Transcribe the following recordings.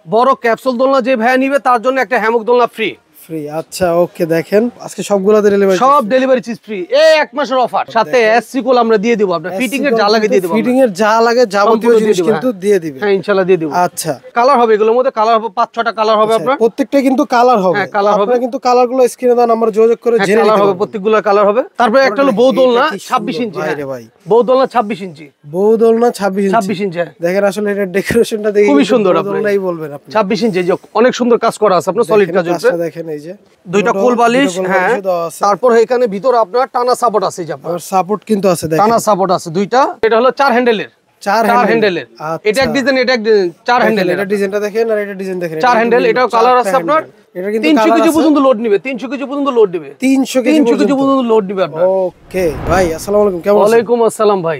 বড় ক্যাপসুল দোলনা যে ভাইয়া নিবে তার জন্য একটা হ্যামক দোলনা ফ্রি। ফ্রি, আচ্ছা ওকে। দেখেন আজকে সবগুলাতে ডেলিভারি, সব ডেলিভারি চার্জ ফ্রি, এই এক মাসের অফার। সাথে এসসি কোল আমরা দিয়ে দেব, আপনার ফিটিং এর যা লাগে দিয়ে দেব, ফিটিং এর যা লাগে যাবতীয় জিনিস কিন্তু দিয়ে দিবেন। হ্যাঁ ইনশাআল্লাহ দিয়ে দেব। আচ্ছা কালার হবে এগুলোর মধ্যে, কালার হবে 5-6টা কালার হবে আপনার, প্রত্যেকটা কিন্তু কালার হবে। হ্যাঁ কালার হবে, কিন্তু কালারগুলো স্ক্রিনে দেন, আমরা যোগাযোগ করে জেনে নিতে হবে প্রত্যেকগুলো কালার হবে। তারপরে একটা হলো বউ দোলনা 26 ইঞ্চি। ভাই রে ভাই, বউ দোলনা 26 ইঞ্চি, বউ দোলনা 26 ইঞ্চি। দেখেন আসলে এটা ডেকোরেশনটা দেখে খুবই সুন্দর, আপনারাই বলবেন। আপনি 26 ইঞ্চি অনেক সুন্দর কাজ করা আছে আপনার, সলিড কাজ আছে। দেখেন এই যে দুইটা কোল বালিশ, হ্যাঁ। তারপর এখানে ভিতর আপনার টানা সাপোর্ট আছে, এই যে আপনার সাপোর্ট কিন্তু আছে, দেখেন টানা সাপোর্ট আছে দুইটা। এটা হলো 4 হ্যান্ডেলের, 4 হ্যান্ডেলের। এটা এক ডিজাইন, এটা এক ডিজাইন, 4 হ্যান্ডেল। এটা ডিজাইনটা দেখেন আর এটা ডিজাইন দেখেন, 4 হ্যান্ডেল। এটাও কালার আছে আপনার। এটা কিন্তু 300 কেজি পর্যন্ত লোড নিবে, 300 কেজি পর্যন্ত লোড দিবে, 300 কেজি পর্যন্ত লোড দিবে আপনার। ওকে ভাই, আসসালামু আলাইকুম, কেমন আছেন? ওয়ালাইকুম আসসালাম ভাই,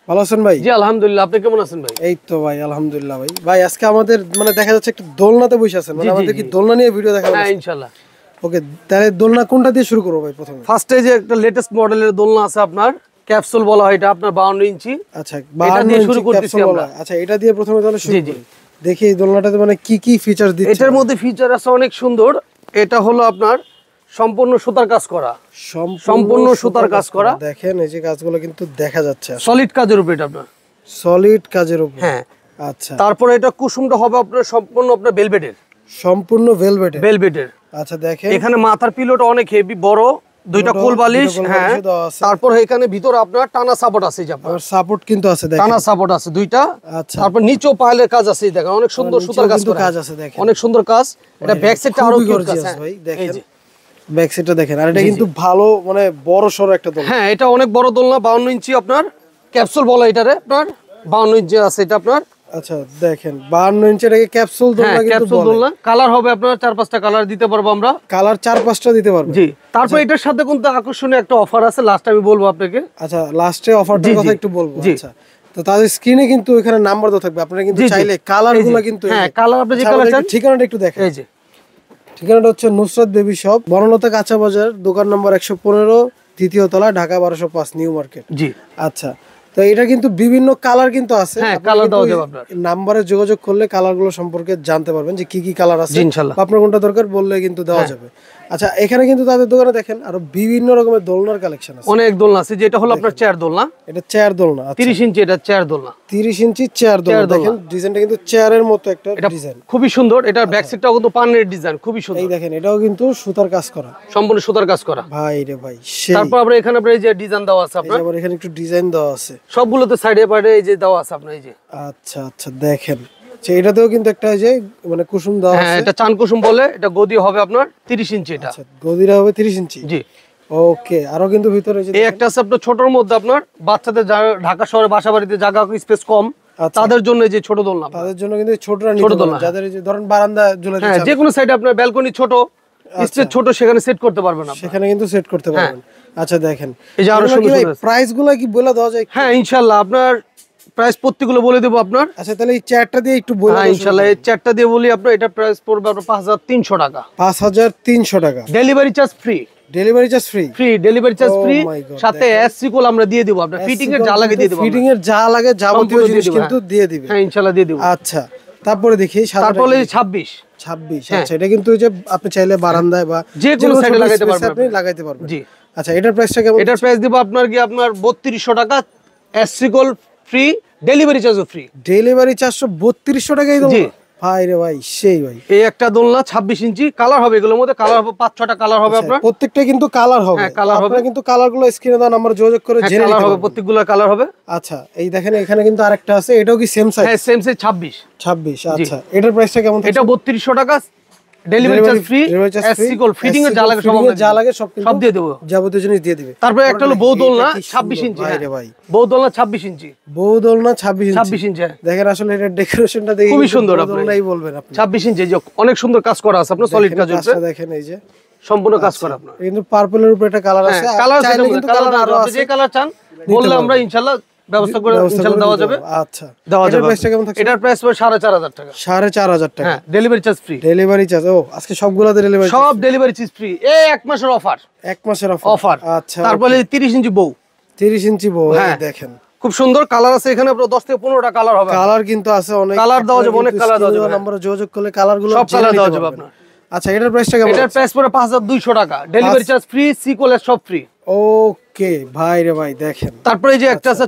ভালো আছেন ভাই? জি আলহামদুলিল্লাহ, আপনি কেমন আছেন ভাই? এই তো ভাই আলহামদুলিল্লাহ। ভাই ভাই আজকে আমাদের মানে দেখা যাচ্ছে একটা দোলনাতে বসে আছেন, মানে আমাদের কি দোলনা নিয়ে ভিডিও দেখাবো? হ্যাঁ ইনশাআল্লাহ। ওকে, তাহলে দোলনা কোনটা দিয়ে শুরু করব ভাই? প্রথমে ফার্স্টে যে একটা লেটেস্ট মডেলের দোলনা আছে আপনার, ক্যাপসুল বলা হয়, এটা আপনার 52 ইঞ্চি। আচ্ছা 52 ইঞ্চি শুরু করতেছি আমরা। আচ্ছা এটা দিয়ে প্রথমে তাহলে শুরু করি। দেখি এই দোলনাটাতে মানে কি কি ফিচার দিচ্ছে। এটার মধ্যে ফিচার আছে অনেক সুন্দর। এটা হলো আপনার সম্পূর্ণ সুতার কাজ করা, সম্পূর্ণ সুতার কাজ করা। দেখেন এই যে কাজগুলো কিন্তু দেখা যাচ্ছে, সলিড কাজের উপর এটা আপনার, সলিড কাজের উপর। হ্যাঁ আচ্ছা, তারপরে এটা কুসুমটা হবে আপনার সম্পূর্ণ আপনার ভেলভেটের, সম্পূর্ণ ভেলভেটের। আচ্ছা দেখেন এখানে মাথার পিলোটা অনেক হেভি বড়, দুইটা কোল বালিশ, হ্যাঁ। তারপর এখানে ভিতর আপনার টানা সাপোর্ট আছে, যে আপনার সাপোর্ট কিন্তু আছে, দেখেন টানা সাপোর্ট আছে দুইটা। আচ্ছা, তারপর নিচেও পাইলের কাজ আছে, দেখেন অনেক সুন্দর সুতার কাজ আছে, দেখেন অনেক সুন্দর কাজ। এটা ব্যাক সাইডটা আরো গর্জিয়াস ভাই, দেখেন ব্যাক সাইডটা দেখেন। আর এটা কিন্তু ভালো মানে বড় সরো একটা দোলনা। হ্যাঁ এটা অনেক বড় দোলনা, 52 ইঞ্চি আপনার ক্যাপসুল বলা এটারে, আপনার 52 ইঞ্চি আছে এটা আপনার। আচ্ছা দেখেন 52 ইঞ্চি, এটাকে ক্যাপসুল দোলনা কিন্তু বলে। কালার হবে আপনার 4-5টা কালার দিতে পারবো আমরা, কালার 4-5টা দিতে পারবো, জি। তারপর এটার সাথে কিন্তু আকর্ষণীয় একটা অফার আছে, লাস্ট আমি বলবো আপনাকে। আচ্ছা লাস্টে অফারটার কথা একটু বলবো। আচ্ছা তো তাদের স্ক্রিনে কিন্তু এখানে নাম্বার দেওয়া থাকবে, আপনারা কিন্তু চাইলে কালারগুলো কিন্তু, হ্যাঁ কালার আপনি যে কালার চান। ঠিকানাটা একটু দেখেন, এই যে ঠিকানাটা হচ্ছে নুসরাত বেবি শপ, বনলতা কাঁচা বাজার, দোকান নম্বর 115, দ্বিতীয় তলা, ঢাকা 1205 নিউ মার্কেট, জি। আচ্ছা তো এটা কিন্তু বিভিন্ন কালার কিন্তু আছে, হ্যাঁ কালার দেওয়া যাবে, আপনার নাম্বারে যোগাযোগ করলে কালারগুলো সম্পর্কে জানতে পারবেন যে কি কি কালার আছে, ইনশাআল্লাহ আপনার কোনটা দরকার বললে কিন্তু দেওয়া যাবে। আচ্ছা এখানে কিন্তু তাদের দোকানে দেখেন আরো বিভিন্ন রকমের দোলনার কালেকশন আছে, অনেক দোলনা আছে। যেটা হলো আপনার চেয়ার দোলনা, এটা চেয়ার দোলনা 30 ইঞ্চি, এটা চেয়ার দোলনা 30 ইঞ্চি চেয়ার দোলনা। দেখেন ডিজাইনটা কিন্তু চেয়ারের মতো একটা ডিজাইন, খুবই সুন্দর। এটার ব্যাক সাইডটাও কিন্তু পানের ডিজাইন, খুবই সুন্দর। এই দেখেন এটাও কিন্তু সুতার কাজ করা, সম্পূর্ণ সুতার কাজ করা, ভাই রে ভাই। তারপর আমরা এখানে আপনার এই যে ডিজাইন দেওয়া আছে, আপনার আবার এখানে একটু ডিজাইন দেওয়া আছে, সবগুলোতে সাইডে পাইডে এই যে দেওয়া আছে আপনার, এই যে। আচ্ছা আচ্ছা দেখেন এটাতেও কিন্তু একটা যে মানে কুসুম দেওয়া আছে, হ্যাঁ এটা চান কুসুম বলে। এটা গদি হবে আপনার 30 ইঞ্চি, এটা আচ্ছা গদিটা হবে 30 ইঞ্চি, জি। ওকে আরো কিন্তু ভিতরে এই একটা আছে আপনার ছোটর মধ্যে, আপনার বাচ্চাদের ঢাকা শহরে বাসা বাড়িতে জায়গা স্পেস কম, তাদের জন্য যে ছোট দোলনা, তাদের জন্য কিন্তু ছোটরা নিতে পারবেন, যাদের যে ধরেন বারান্দা ঝুলাতে চান, যে কোনো সাইডে আপনার ব্যালকনি ছোট, স্পেস ছোট, সেখানে সেট করতে পারবেন, সেখানে কিন্তু সেট করতে পারবেন। আচ্ছা দেখেন এই যে আরো সুন্দর প্রাইসগুলো কি বলে দেওয়া যায়? হ্যাঁ ইনশাআল্লাহ আপনার প্রাইস প্রত্যেকগুলো বলে দেব আপনার। আচ্ছা তাহলে এই চেয়ারটা দিয়ে একটু বলে দাও। ইনশাআল্লাহ এই চেয়ারটা দিয়ে বলি আপনার, এটা প্রাইস পড়বে আপনার 5300 টাকা, 5300 টাকা। Delivery charge free, delivery charge free, delivery charge free, সাথে এসসি কোল আমরা দিয়ে দেব, আপনার ফিটিং এর যা লাগে দিয়ে দেব, ফিটিং এর যা লাগে যাবতীয় জিনিস কিন্তু দিয়ে দিবেন। হ্যাঁ ইনশাআল্লাহ দিয়ে দেব। আচ্ছা তারপরে দেখি তারপরে 26। আচ্ছা এটা কিন্তু ওই যে আপনি চাইলে বারান্দায় বা যে কোনো সাইডে লাগাইতে পারবেন, আপনি লাগাইতে পারবেন, জি। আচ্ছা এটার প্রাইসটা কেমন? এটার প্রাইস দেব আপনার কি আপনার 3200 টাকা, এসসি কোল ফ্রি, ডেলিভারি চার্জও ফ্রি। ডেলিভারি চার্জ 3200 টাকাই দেব, জি ভাই রে ভাই, সেই ভাই। এই একটা দোলনা 26 ইঞ্চি, কালার হবে এগুলোর মধ্যে, কালার হবে 5-6টা কালার হবে আপনার, প্রত্যেকটা কিন্তু কালার হবে, হ্যাঁ কালার হবে, কিন্তু কালারগুলো স্ক্রিনে দেন, আমরা যোগাযোগ করে জেনে নিতে পারবো, প্রত্যেকগুলো কালার হবে। আচ্ছা এই দেখেন এখানে কিন্তু আরেকটা আছে, এটাও কি সেম সাইজ? হ্যাঁ সেম সাইজ 26। আচ্ছা এটার প্রাইসটা কেমন? এটা 3200 টাকা, ডেলিভারি চার্জ ফ্রি, এসসি কোল ফিটিং এর যা লাগে সব দিয়ে দেব, যাবতীয় জিনিস দিয়ে দিবে। তারপরে একটা হলো বউ দোলনা 26 ইঞ্চি, ভাই রে ভাই, বউ দোলনা 26 ইঞ্চি, বউ দোলনা 26 ইঞ্চি। দেখেন আসলে এটা ডেকোরেশনটা দেখে খুবই সুন্দর, আপনারাই বলবেন। আপনি 26 ইঞ্চি অনেক সুন্দর কাজ করা আছে আপনার, সলিড কাজ আছে, দেখেন এই যে সম্পূর্ণ কাজ করা আপনার। কিন্তু পার্পলের উপরে একটা কালার আছে, চাইলে কিন্তু কালার আরো আছে, যে কালার চান বললে আমরা ইনশাআল্লাহ ব্যবস্থা করে ইনশাআল্লাহ দেওয়া যাবে। আচ্ছা দেওয়া যাবে। প্রাইসটা কেমন থাকছে? এটার প্রাইস হবে 4500 টাকা, 4500 টাকা। হ্যাঁ delivery charge free, delivery charge. ও আজকে সবগুলাতে ডেলিভারি, সব ডেলিভারি চার্জ ফ্রি, এই এক মাসের অফার, এক মাসের অফার। আচ্ছা তারপরে 30 ইঞ্চি বউ, 30 ইঞ্চি বউ, দেখেন খুব সুন্দর কালার আছে এখানে, আপনার 10 থেকে 15টা কালার হবে। কালার কিন্তু আছে অনেক, কালার দেওয়া যাবে, অনেক কালার দেওয়া যাবে। নম্বরে যোগাযোগ করলে কালারগুলো সব কালার দেওয়া যাবে আপনার। আচ্ছা, এটার প্রাইসটা কেমন? এটার প্রাইস পড়ে 5200 টাকা, ডেলিভারি চার্জ ফ্রি, সিকোলেস সব ফ্রি। ওকে ভাই রে ভাই, দেখেন তারপরে এই যে একটা আছে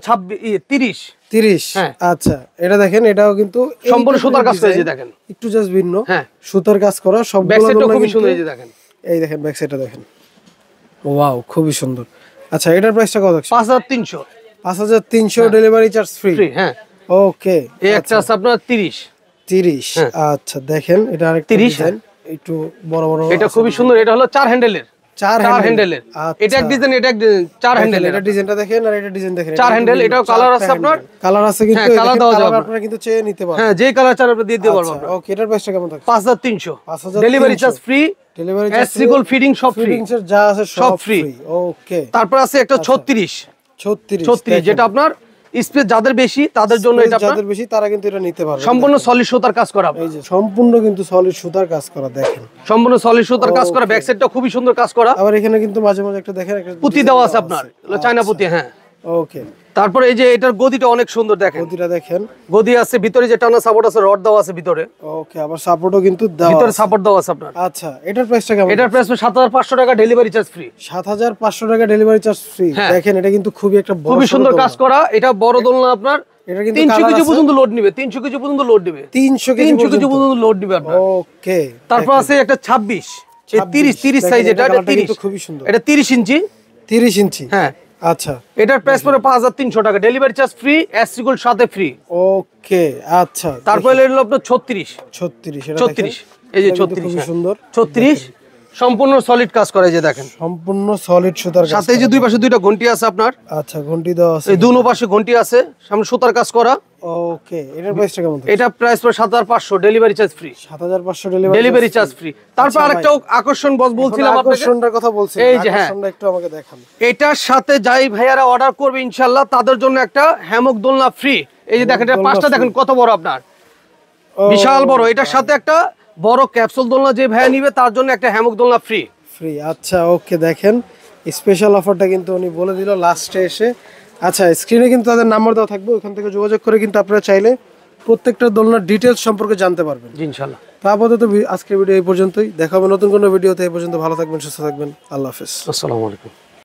30। হ্যাঁ। আচ্ছা, এটা দেখেন, এটাও কিন্তু সম্পূর্ণ সুতার কাজ করা, এই যে দেখেন একটু জাস্ট ভিন্ন। হ্যাঁ, সুতার কাজ করা ব্যাক সবগুলো সাইডটা দোলনা খুবই কিন্তু- সুন্দর, এই যে দেখেন। এই দেখেন ব্যাক সাইডটা দেখেন, ওয়াও খুবই সুন্দর। আচ্ছা, এটার প্রাইসটা কত? 5300 5300, ডেলিভারি চার্জ ফ্রি। ফ্রি। হ্যাঁ, ওকে। এই একটা আছে আপনার 30। হ্যাঁ। আচ্ছা, দেখেন এটা আরেকটা 30, ডিজাইন, একটু বড় বড়। এটা খুবই সুন্দর, এটা হলো 4 হ্যান্ডেলের। চার হ্যান্ডেলের। আচ্ছা। এটা এক ডিজাইন, এটা এক ডিজাইন, 4 হ্যান্ডেলের। এটা ডিজাইনটা দেখেন, আর এটা ডিজাইন দেখেন, 4 হ্যান্ডেল, এটাও কালার আছে আপনার। কালার আছে কিন্তু, হ্যাঁ, কালার দেওয়া যাবে আপনারা কিন্তু চেয়ে নিতে পারবেন। হ্যাঁ, যে কালার চান আপনি দিয়ে দিতে পারবো। আচ্ছা, ওকে, এটার প্রাইসটা কেমন থাকছে? 5300, 5300, ডেলিভারি চার্জ ফ্রি, ডেলিভারি এসিকল ফিডিং সব ফ্রি। ফিটিংসের যা আছে সব সব free। ফ্রি। ওকে। তারপর আছে একটা 36, 36 যেটা আপনার স্পেস যাদের বেশি তাদের জন্য এটা আপনার যাদের বেশি তারা কিন্তু এটা নিতে পারবে। সম্পূর্ণ সলিড সুতার কাজ করা। এই যে সম্পূর্ণ কিন্তু সলিড সুতার কাজ করা, দেখেন সম্পূর্ণ সলিড সুতার কাজ করা, ব্যাক সাইডটা খুবই সুন্দর কাজ করা। আবার এখানে কিন্তু মাঝে মাঝে একটা দেখেন, একটা পুঁতি দেওয়া আছে আপনার, চায়না পুঁতি। হ্যাঁ, ওকে। তারপরে এই যে এটার গদিটা অনেক সুন্দর, দেখেন গদিটা দেখেন, গদি আছে ভিতরে, যে টানা সাপোর্ট আছে, রড দেওয়া আছে ভিতরে। ওকে, আবার সাপোর্টও কিন্তু দেওয়া ভিতরে আছে। সাপোর্ট দেওয়া আছে আপনার। আচ্ছা, এটার প্রাইসটা কেমন? এটার প্রাইস 7500 টাকা, ডেলিভারি চার্জ ফ্রি। 7500 টাকা, ডেলিভারি চার্জ ফ্রি। হ্যাঁ। দেখেন, এটা কিন্তু খুবই একটা বড়, খুবই সুন্দর কাজ করা। এটা বড় দোলনা আপনার, এটা কিন্তু 300 কালার কেজি আছে। পর্যন্ত লোড নিবে, 300 কেজি পর্যন্ত লোড দিবে, 300 কেজি 300 কেজি পর্যন্ত লোড দিবে আপনার। ওকে। তারপর আছে একটা 26, এই 30 সাইজ, এটা কালারটা 30, কিন্তু খুবই সুন্দর। এটা 30 ইঞ্চি। 30 ইঞ্চি। হ্যাঁ, আচ্ছা, এটার প্রাইস পড়ে 5300 টাকা, ডেলিভারি চার্জ ফ্রি, এসিকল সাথে ফ্রি। ওকে। আচ্ছা, তারপর এলো আপনার 36, 36, এটা 36, এই যে এটা কিন্তু 36, খুবই হ্যাঁ। সুন্দর। 36 সম্পূর্ণ সলিড কাজ করে, এই যে দেখেন। সম্পূর্ণ সলিড সুতার কাজ সাথে এই যে দুই পাশে দুইটা ঘন্টি আছে আপনার, আচ্ছা, ঘন্টি দেওয়া আছে, এই দুনো পাশে ঘন্টি আছে, সামনে সুতার কাজ করা। ওকে। এটার প্রাইসটা কেমন? এটা প্রাইস পড়ে 7500, delivery charge free. 7500, delivery charge free. তারপর আরেকটা আকর্ষণ বলছিলাম আপনাকে, আকর্ষণটার কথা বলছি, এই যে, হ্যাঁ। আকর্ষণটা একটু আমাকে দেখান। এটার সাথে যাই ভাইয়ারা অর্ডার করবে ইনশাআল্লাহ তাদের জন্য একটা হ্যামক দোলনা ফ্রি। এই যে দেখেন, এটা দোলনা পাঁচটা free। দেখেন কত বড় আপনার, ও, বিশাল বড়। এটার সাথে একটা বড় ক্যাপসুল দোলনা যে ভাইয়া নিবে তার জন্য একটা হ্যামক দোলনা ফ্রি। ফ্রি। আচ্ছা, ওকে, দেখেন স্পেশাল অফারটা কিন্তু উনি বলে দিল লাস্টে এসে। আচ্ছা, স্ক্রিনে কিন্তু তাদের নাম্বার দেওয়া থাকবে, ওখান থেকে যোগাযোগ করে কিন্তু আপনারা চাইলে প্রত্যেকটা দোলনার ডিটেলস সম্পর্কে জানতে পারবেন। জি, ইনশাআল্লাহ। তা আপাতত আজকের ভিডিও এই পর্যন্তই, দেখা হবে নতুন কোনো ভিডিওতে। এই পর্যন্ত ভালো থাকবেন, সুস্থ থাকবেন, আল্লাহ হাফেজ। আসসালামু আলাইকুম।